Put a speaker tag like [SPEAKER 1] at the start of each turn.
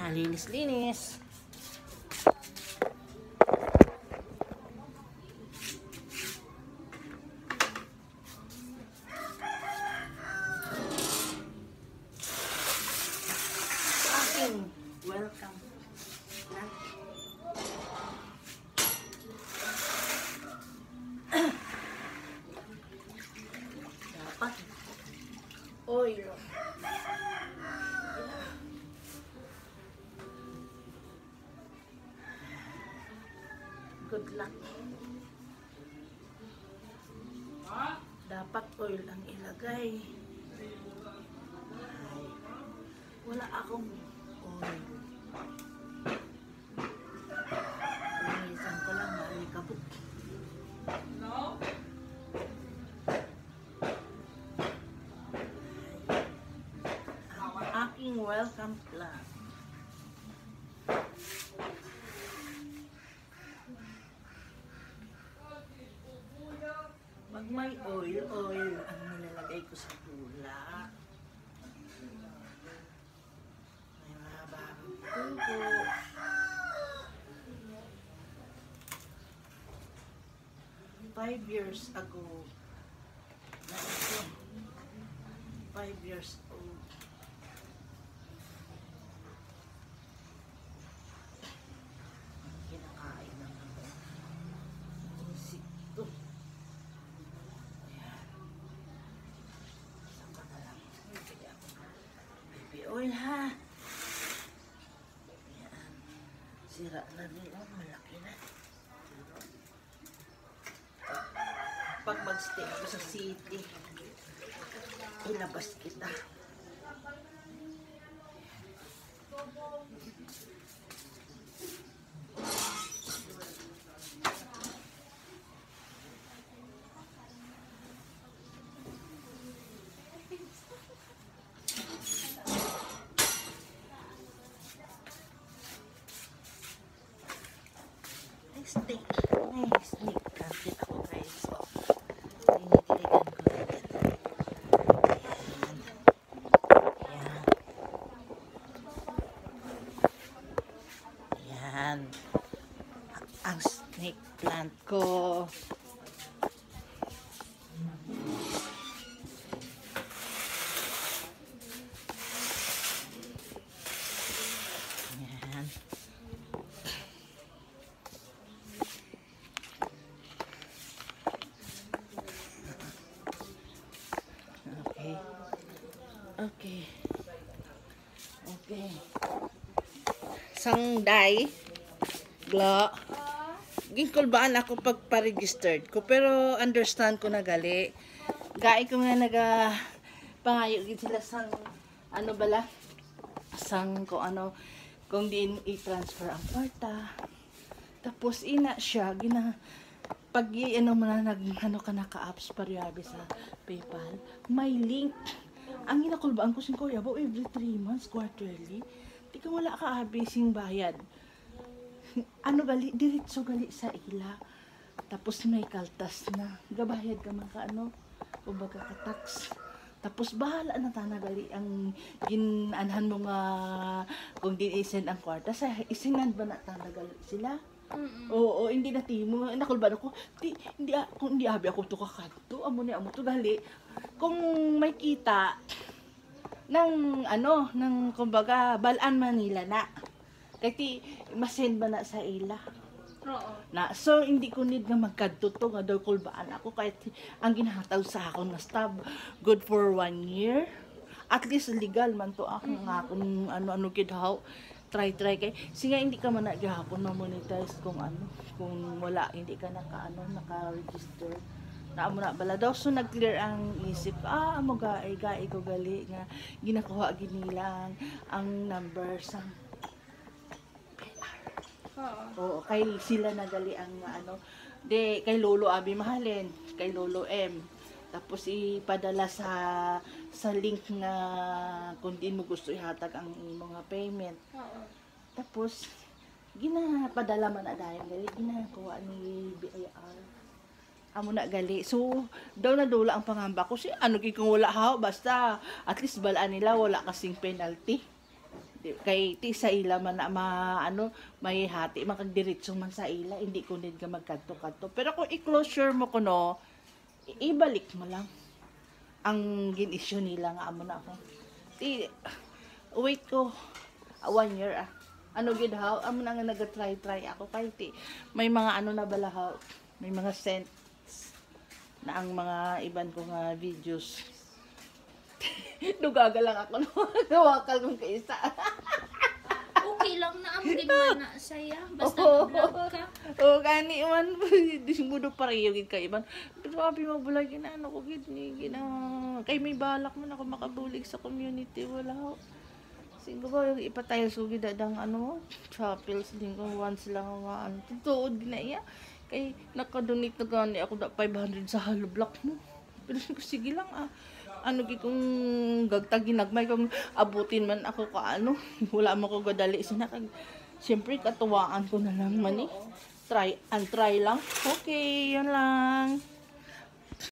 [SPEAKER 1] Linis-linis. Welcome. Dapat oil. Good luck. Dapat oil ang ilagay. Wala akong oil. Linisan ko lang, malikabot. No? Ang aking welcome plan. Pag may oil ang nilalagay ko sa tula. May mahabang tubo. Five years ago, na ito, 5 years old. Kinakain ng mga insekto. Ayan. Saka na lang. Bigyan ako ng baby oil, ha? Ayan. Sira na nila. Malaki na. Pag mag-stay ako sa city, ilabas kita. Steak. Ay, steak. Kapit ako, guys. So, dinidiligan ko na yan. Ayan. Ayan. Ang snake plant ko. Ayan. Okay. Okay. Sangday. Gla. Ginkulbaan ako pagpa-registered ko. Pero understand ko na gali. Gai ko nga pangayo gid sila sang ano bala? Sang ko ano kung diin i-transfer ang kwarta. Tapos ina siya pag ano mo na ano ka naka-apps pariabi sa PayPal, may link. Ang ginakulbaan ko sin Kuya Bo every 3 months, quarterly. Di ka wala ka abising bayad. Ano gali, diretso gali sa ila. Tapos may kaltas na. Gabayad ka man ka ano, kumbaga ka tax. Tapos bahala na tana gali ang ginanhan mo nga kung di-send ang kwarta sa isinan ba na tana gali sila. Oo, hindi na timo. Nakulban ako. Kung hindi abi ako to kakanto, amo ni amo to gali. Kung may kita ng ano, ng kumbaga balaan Manila na. Kaya masend ba na sa ila.
[SPEAKER 2] Oo.
[SPEAKER 1] Na so hindi ko need nga magkadto to nga daw kulbaan ako kahit ang ginahataw sa akon na stub good for 1 year. At least legal man to ako nga kung ano gid how try kay singa hindi ka man gihapon ma-monetize kung ano kung wala hindi ka naka-register na amo na bala daw so nag-clear ang isip amo gai ko gali nga ginakuha gid nila ang number sa oo kay sila nagali ang ano de kay Lolo Abi mahalin kay Lolo M tapos ipadala sa link na kung di mo gusto ihatag ang mga payment.
[SPEAKER 2] Oo.
[SPEAKER 1] Tapos ginapadala man na dahil gali ginakuha ni BIR. Amo na gali. So daw na dula ang pangamba ko si ano kung wala ha basta at least balaan nila wala kasing penalty. Kay ti sa ila man na ano, may hati makagdiretso man sa ila, hindi ko din ka magkanto-kanto. Pero kung i-closure mo ko no, ibalik mo lang ang gin-issue nila nga amo na ako. Ti wait ko 1 year ano gid how amo na nga nag-try ako kay ti may mga ano na balahaw, may mga scent na ang mga iban ko nga videos. Dugaga lang ako no. Nawakal kong kaisa.
[SPEAKER 2] Okay lang na ang ginawa na saya. Basta mag-vlog ka.
[SPEAKER 1] O gani man dismudo pareho gid kay iban. Pero abi mabulag na ano ko gid ni gina. Kay may balak man ako makabulig sa community wala. Siguro ba yung ipatayos ko gid dadang ano, chapels din ko once lang nga ano. Tuod gina iya. Kay naka-donate na gani ako da 500 sa hollow block mo. Pero sige lang ano gi kung gagtag ginagmay kung abutin man ako ka ano. Wala man ko gadali sina kag siyempre katuwaan ko na lang man eh. Try lang. Okay, yun lang.